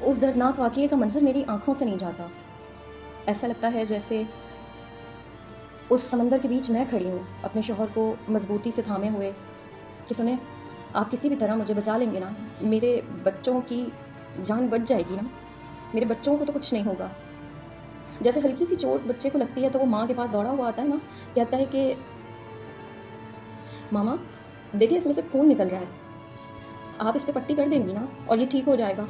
اس دردناک واقعے کا منظر میری آنکھوں سے نہیں جاتا. ایسا لگتا ہے جیسے اس سمندر کے بیچ میں کھڑی ہوں اپنے شوہر کو مضبوطی سے تھامے ہوئے کہ سنیں آپ کسی بھی طرح مجھے بچا لیں گے نا, میرے بچوں کی جان بچ جائے گی نا, میرے بچوں کو تو کچھ نہیں ہوگا. جیسے ہلکی سی چوٹ بچے کو لگتی ہے تو وہ ماں کے پاس دوڑا ہوا آتا ہے نا, کہتا ہے کہ ماما دیکھیں اس میں سے خون نکل رہا ہے, آپ اس پہ پٹی کر دیں گی نا اور یہ ٹھیک ہو جائے گا.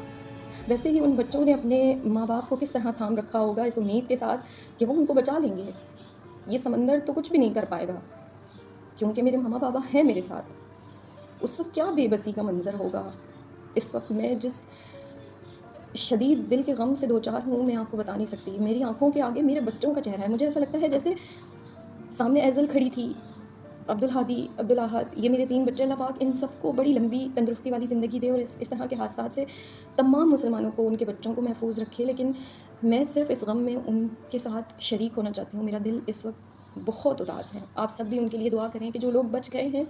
ویسے ہی ان بچوں نے اپنے ماں باپ کو کس طرح تھام رکھا ہوگا اس امید کے ساتھ کہ وہ ان کو بچا لیں گے. یہ سمندر تو کچھ بھی نہیں کر پائے گا کیونکہ میرے ماما بابا ہیں میرے ساتھ. اس وقت کیا بے بسی کا منظر ہوگا. اس وقت میں جس شدید دل کے غم سے دو چار ہوں میں آپ کو بتا نہیں سکتی. میری آنکھوں کے آگے میرے بچوں کا چہرہ ہے. مجھے ایسا لگتا ہے جیسے سامنے ایزل کھڑی تھی, عبدالہادی, عبدالاحد, یہ میرے 3 بچے. اللہ پاک ان سب کو بڑی لمبی تندرستی والی زندگی دے اور اس طرح کے حادثات سے تمام مسلمانوں کو ان کے بچوں کو محفوظ رکھے. لیکن میں صرف اس غم میں ان کے ساتھ شریک ہونا چاہتی ہوں. میرا دل اس وقت بہت اداس ہے. آپ سب بھی ان کے لیے دعا کریں کہ جو لوگ بچ گئے ہیں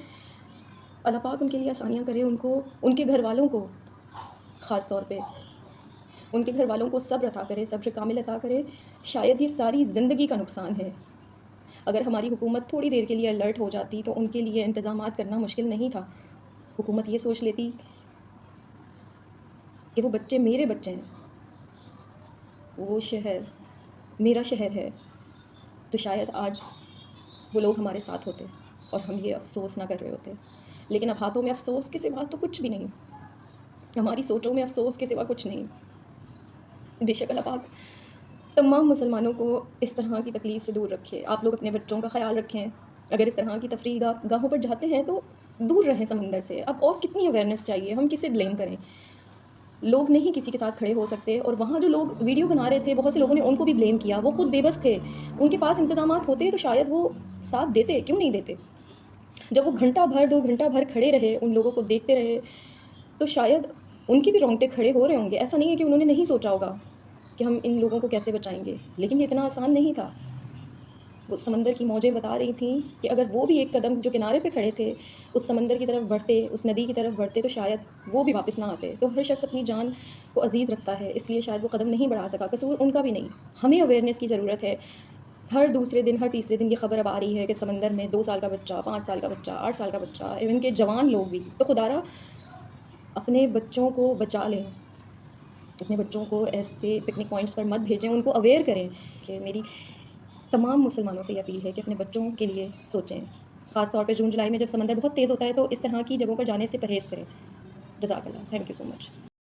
اللہ پاک ان کے لیے آسانیاں کرے, ان کو, ان کے گھر والوں کو, خاص طور پہ ان کے گھر والوں کو صبر عطا کرے, صبر کامل عطا کرے. شاید یہ ساری زندگی کا نقصان ہے. اگر ہماری حکومت تھوڑی دیر کے لیے الرٹ ہو جاتی تو ان کے لیے انتظامات کرنا مشکل نہیں تھا. حکومت یہ سوچ لیتی کہ وہ بچے میرے بچے ہیں, وہ شہر میرا شہر ہے, تو شاید آج وہ لوگ ہمارے ساتھ ہوتے اور ہم یہ افسوس نہ کر رہے ہوتے. لیکن اب ہاتھوں میں افسوس کے سوا تو کچھ بھی نہیں, ہماری سوچوں میں افسوس کے سوا کچھ نہیں. بے شک اللہ پاک تمام مسلمانوں کو اس طرح کی تکلیف سے دور رکھے. آپ لوگ اپنے بچوں کا خیال رکھیں. اگر اس طرح کی تفریح گاہوں پر جاتے ہیں تو دور رہیں سمندر سے. اب اور کتنی اویئرنیس چاہیے, ہم کسے بلیم کریں. لوگ نہیں کسی کے ساتھ کھڑے ہو سکتے. اور وہاں جو لوگ ویڈیو بنا رہے تھے بہت سے لوگوں نے ان کو بھی بلیم کیا. وہ خود بے بس تھے, ان کے پاس انتظامات ہوتے تو شاید وہ ساتھ دیتے, کیوں نہیں دیتے. جب وہ گھنٹہ بھر 2 گھنٹہ بھر کھڑے رہے, ان لوگوں کو دیکھتے رہے, تو شاید ان کے بھی رونگٹے کھڑے ہو رہے ہوں گے. ایسا نہیں ہے کہ انہوں نے نہیں سوچا ہوگا کہ ہم ان لوگوں کو کیسے بچائیں گے, لیکن یہ اتنا آسان نہیں تھا. وہ سمندر کی موجیں بتا رہی تھیں کہ اگر وہ بھی ایک قدم جو کنارے پہ کھڑے تھے اس سمندر کی طرف بڑھتے, اس ندی کی طرف بڑھتے, تو شاید وہ بھی واپس نہ آتے. تو ہر شخص اپنی جان کو عزیز رکھتا ہے, اس لیے شاید وہ قدم نہیں بڑھا سکا. قصور ان کا بھی نہیں. ہمیں اویئرنیس کی ضرورت ہے. ہر دوسرے دن, ہر تیسرے دن یہ خبر اب آ رہی ہے کہ سمندر میں 2 سال کا بچہ, 5 سال کا بچہ, 8 سال کا بچہ, ایون کہ جوان لوگ بھی. تو خدارا اپنے بچوں کو بچا لیں, اپنے بچوں کو ایسے پکنک پوائنٹس پر مت بھیجیں. ان کو اویئر کریں. کہ میری تمام مسلمانوں سے یہ اپیل ہے کہ اپنے بچوں کے لیے سوچیں, خاص طور پہ جون جولائی میں جب سمندر بہت تیز ہوتا ہے تو اس طرح کی جگہوں پر جانے سے پرہیز کریں. جزاک اللہ. Thank you so much.